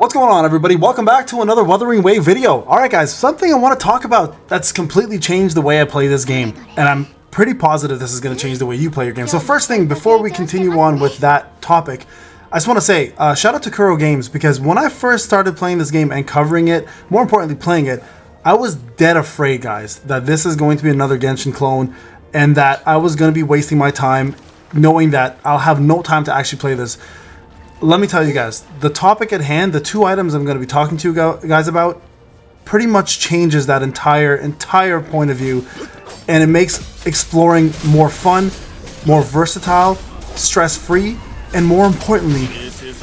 What's going on, everybody? Welcome back to another Wuthering Wave video. Alright guys, something I want to talk about that's completely changed the way I play this game, and I'm pretty positive this is going to change the way you play your game. So first thing, before we continue on with that topic, I just want to say, shout out to Kuro Games, because when I first started playing this game and covering it, more importantly playing it, I was dead afraid, guys, that this is going to be another Genshin clone, and that I was going to be wasting my time knowing that I'll have no time to actually play this. Let me tell you guys, the topic at hand, the two items I'm going to be talking to you guys about, pretty much changes that entire point of view, and it makes exploring more fun, more versatile, stress-free, and more importantly,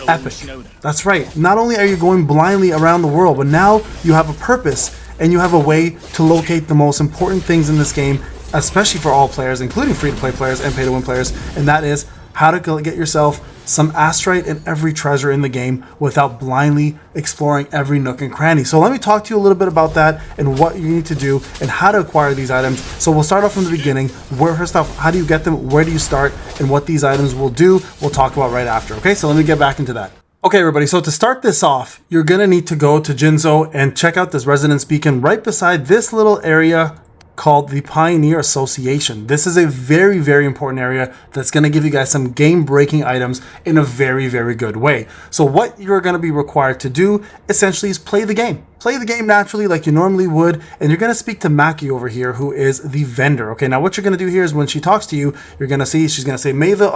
epic. That's right. Not only are you going blindly around the world, but now you have a purpose, and you have a way to locate the most important things in this game, especially for all players, including free-to-play players and pay-to-win players, and that is how to get yourself some astrite and every treasure in the game without blindly exploring every nook and cranny. So let me talk to you a little bit about that and what you need to do and how to acquire these items. So we'll start off from the beginning. First off, how do you get them? Where do you start? And what these items will do, we'll talk about right after. Okay, so let me get back into that. Okay, everybody, so to start this off, you're going to need to go to Jinzhou and check out this resonance beacon right beside this little area called the Pioneer Association. This is a very, very important area that's going to give you guys some game-breaking items in a very, very good way. So what you're going to be required to do essentially is play the game. Play the game naturally like you normally would, and you're going to speak to Maki over here, who is the vendor. Okay, now what you're going to do here is when she talks to you, you're going to see, she's going to say, "May the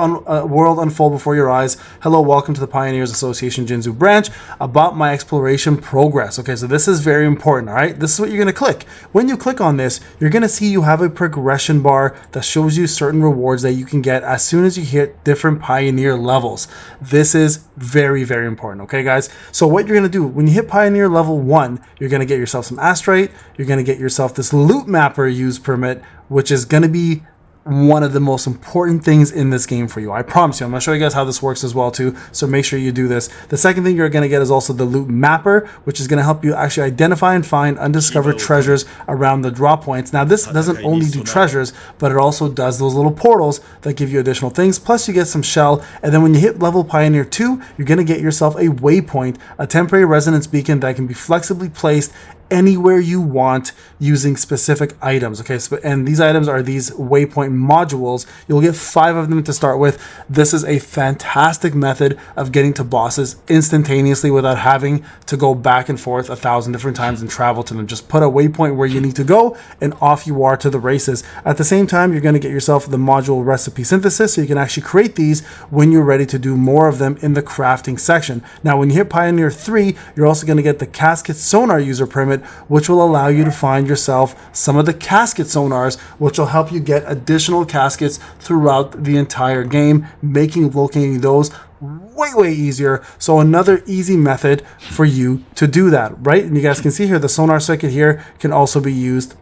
world unfold before your eyes. Hello, welcome to the Pioneers Association Jinzhou branch. About my exploration progress." Okay, so this is very important, all right? This is what you're going to click. When you click on this, you're going to see you have a progression bar that shows you certain rewards that you can get as soon as you hit different Pioneer levels. This is very, very important, okay, guys? So what you're going to do, when you hit Pioneer level 1, you're going to get yourself some astrite, you're going to get yourself this loot mapper use permit, which is going to be one of the most important things in this game for you. I promise you. I'm going to show you guys how this works as well too, so make sure you do this. The second thing you're going to get is also the loot mapper, which is going to help you actually identify and find undiscovered treasures around the drop points. Now this doesn't only do treasures, but it also does those little portals that give you additional things, plus you get some shell. And then when you hit level Pioneer 2, you're going to get yourself a waypoint, a temporary resonance beacon that can be flexibly placed anywhere you want using specific items. Okay, so, and these items are these waypoint modules. You'll get 5 of them to start with. This is a fantastic method of getting to bosses instantaneously without having to go back and forth 1,000 different times and travel to them. Just put a waypoint where you need to go and off you are to the races. At the same time, you're going to get yourself the module recipe synthesis, so you can actually create these when you're ready to do more of them in the crafting section. Now when you hit Pioneer 3, you're also going to get the casket sonar user permit, which will allow you to find yourself some of the casket sonars, which will help you get additional caskets throughout the entire game, making locating those way easier. So another easy method for you to do that, right? And you guys can see here the sonar circuit here can also be used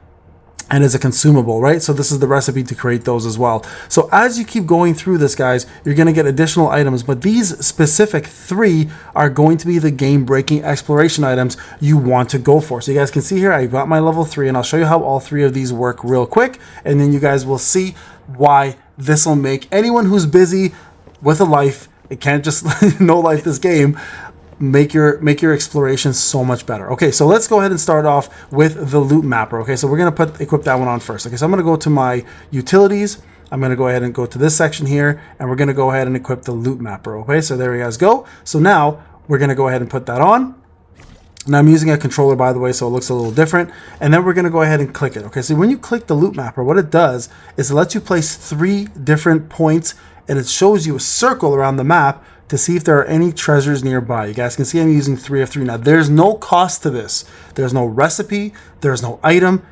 and is a consumable, right? So this is the recipe to create those as well. So as you keep going through this, guys, you're going to get additional items, but these specific 3 are going to be the game-breaking exploration items you want to go for. So you guys can see here, I got my level 3, and I'll show you how all 3 of these work real quick, and then you guys will see why this will make anyone who's busy with a life, it can't just no life this game, make your exploration so much better. Okay, so let's go ahead and start off with the loot mapper. Okay, so we're going to equip that one on first. Okay, so I'm going to go to my utilities. I'm going to go ahead and go to this section here, and we're going to go ahead and equip the loot mapper. Okay, so there you guys go. So now we're going to go ahead and put that on. Now I'm using a controller, by the way, so it looks a little different. And then we're going to go ahead and click it. Okay, so when you click the loot mapper, what it does is it lets you place 3 different points, and it shows you a circle around the map to see if there are any treasures nearby. You guys can see I'm using 3 of 3. Now there's no cost to this. There's no recipe. There's no item.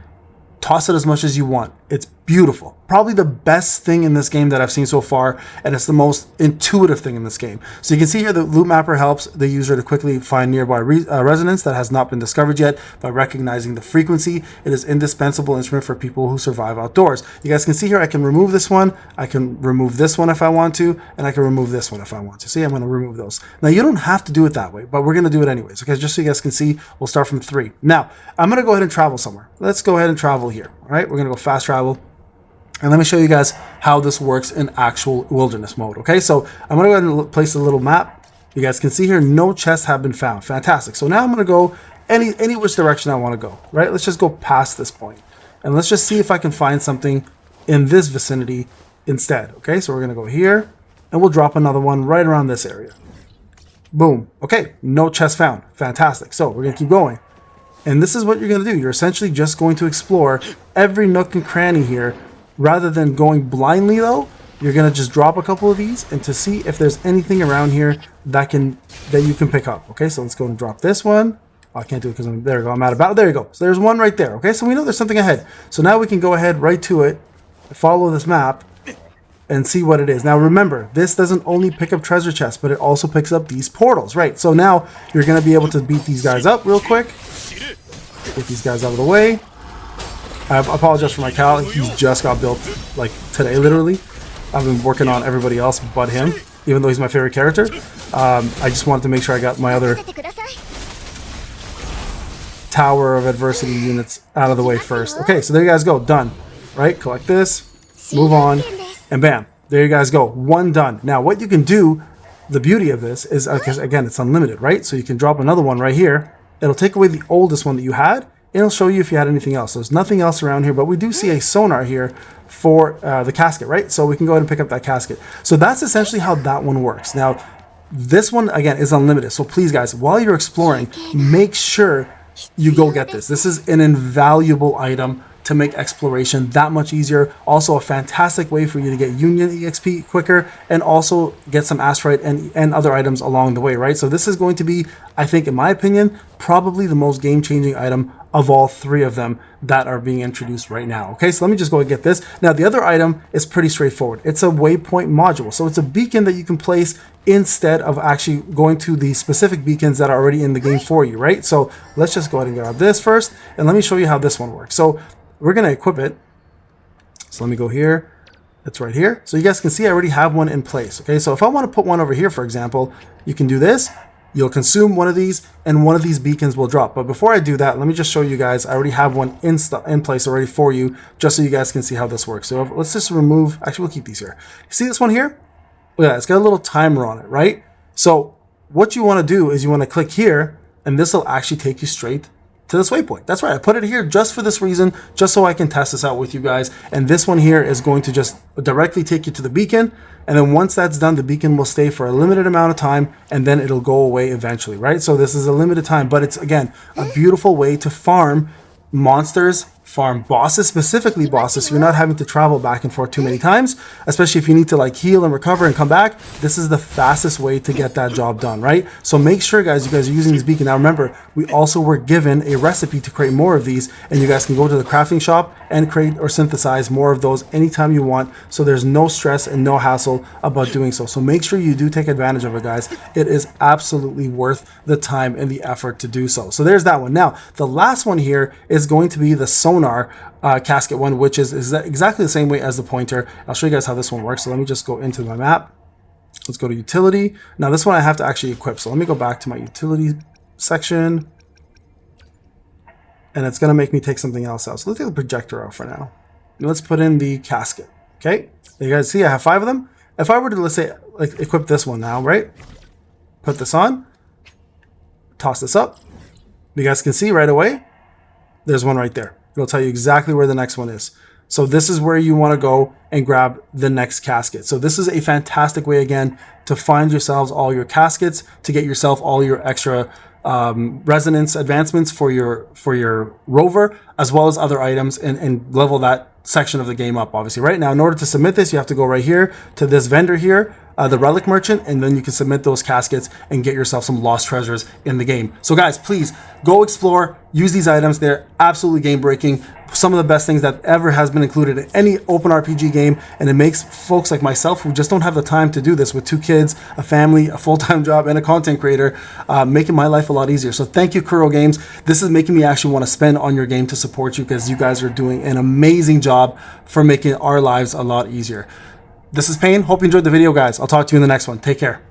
Toss it as much as you want. It's beautiful. Probably the best thing in this game that I've seen so far, and it's the most intuitive thing in this game. So you can see here the loot mapper helps the user to quickly find nearby resonance that has not been discovered yet by recognizing the frequency. It is an indispensable instrument for people who survive outdoors. You guys can see here I can remove this one, I can remove this one if I want to, and I can remove this one if I want to. See, I'm going to remove those. Now you don't have to do it that way, but we're going to do it anyways. Okay, just so you guys can see, we'll start from 3. Now I'm going to go ahead and travel somewhere. Let's go ahead and travel here. All right, we're going to go fast travel. And let me show you guys how this works in actual wilderness mode. Okay, so I'm going to go ahead and place a little map You guys can see here, no chests have been found. Fantastic. So now I'm going to go any which direction I want to go, right? Let's just go past this point. And let's just see if I can find something in this vicinity instead. Okay, so we're going to go here, and we'll drop another one right around this area. Boom. Okay, no chest found. Fantastic. So we're going to keep going. And this is what you're going to do. You're essentially just going to explore every nook and cranny here. Rather than going blindly though, you're going to just drop a couple of these and to see if there's anything around here that you can pick up. Okay, so let's go and drop this one. Oh, I can't do it because there we go. I'm out of bounds. There you go. So there's one right there. Okay, so we know there's something ahead. So now we can go ahead right to it, follow this map, and see what it is. Now remember, this doesn't only pick up treasure chests, but it also picks up these portals, right? So now you're going to be able to beat these guys up real quick. Get these guys out of the way. I apologize for my cow. He's just got built like today, literally. I've been working on everybody else but him, even though he's my favorite character. I just wanted to make sure I got my other Tower of Adversity units out of the way first. Okay, so there you guys go. Done. Right? Collect this. Move on. And bam. There you guys go. One done. Now, what you can do, the beauty of this is, because again, it's unlimited, right? So you can drop another one right here. It'll take away the oldest one that you had. And it'll show you if you had anything else. There's nothing else around here, but we do see a sonar here for the casket, right? So we can go ahead and pick up that casket. So that's essentially how that one works. Now, this one, again, is unlimited. So please, guys, while you're exploring, make sure you go get this. This is an invaluable item to make exploration that much easier. Also a fantastic way for you to get Union EXP quicker and also get some asteroid and other items along the way, right? So this is going to be, I think, in my opinion, probably the most game-changing item of all three of them that are being introduced right now. Okay, so let me just go and get this. Now, the other item is pretty straightforward. It's a waypoint module. So it's a beacon that you can place instead of actually going to the specific beacons that are already in the game for you, right? So let's just go ahead and grab this first, and let me show you how this one works. So we're going to equip it. So let me go here. It's right here. So you guys can see I already have one in place. Okay, so if I want to put one over here, for example, you can do this. You'll consume one of these, and one of these beacons will drop. But before I do that, let me just show you guys. I already have one in place already for you, just so you guys can see how this works. So let's just remove. Actually, we'll keep these here. See this one here? Look at that. It's got a little timer on it, right? So what you want to do is you want to click here, and this will actually take you straight to this waypoint. That's right, I put it here just for this reason, just so I can test this out with you guys. And this one here is going to just directly take you to the beacon. And then once that's done, the beacon will stay for a limited amount of time, and then it'll go away eventually, right? So this is a limited time, but it's, again, a beautiful way to farm monsters, farm bosses, specifically bosses, so you're not having to travel back and forth too many times, especially if you need to like heal and recover and come back. This is the fastest way to get that job done, right? So make sure, guys, you guys are using this beacon. Now remember, we also were given a recipe to create more of these, and you guys can go to the crafting shop and create or synthesize more of those anytime you want, so there's no stress and no hassle about doing so. So make sure you do take advantage of it, guys. It is absolutely worth the time and the effort to do so. So there's that one. Now, the last one here is going to be the sonar casket one, which is exactly the same way as the pointer. I'll show you guys how this one works. So let me just go into my map. Let's go to utility. Now this one I have to actually equip. So let me go back to my utility section. And it's going to make me take something else out. So let's take the projector out for now. And let's put in the casket. Okay. You guys see I have 5 of them. If I were to, let's say, like equip this one now, right? Put this on. Toss this up. You guys can see right away. There's one right there. It'll tell you exactly where the next one is. So this is where you want to go and grab the next casket. So this is a fantastic way, again, to find yourselves all your caskets, to get yourself all your extra resonance advancements for your rover, as well as other items, and level that section of the game up, obviously. Right now, in order to submit this, you have to go right here to this vendor here, the relic merchant, and then you can submit those caskets and get yourself some lost treasures in the game. So guys, please go explore, use these items. They're absolutely game breaking. Some of the best things that ever has been included in any open RPG game, and it makes folks like myself who just don't have the time to do this with 2 kids, a family, a full-time job, and a content creator, making my life a lot easier. So thank you, Kuro Games. This is making me actually want to spend on your game to support you, because you guys are doing an amazing job for making our lives a lot easier. This is Payne. Hope you enjoyed the video, guys. I'll talk to you in the next one. Take care.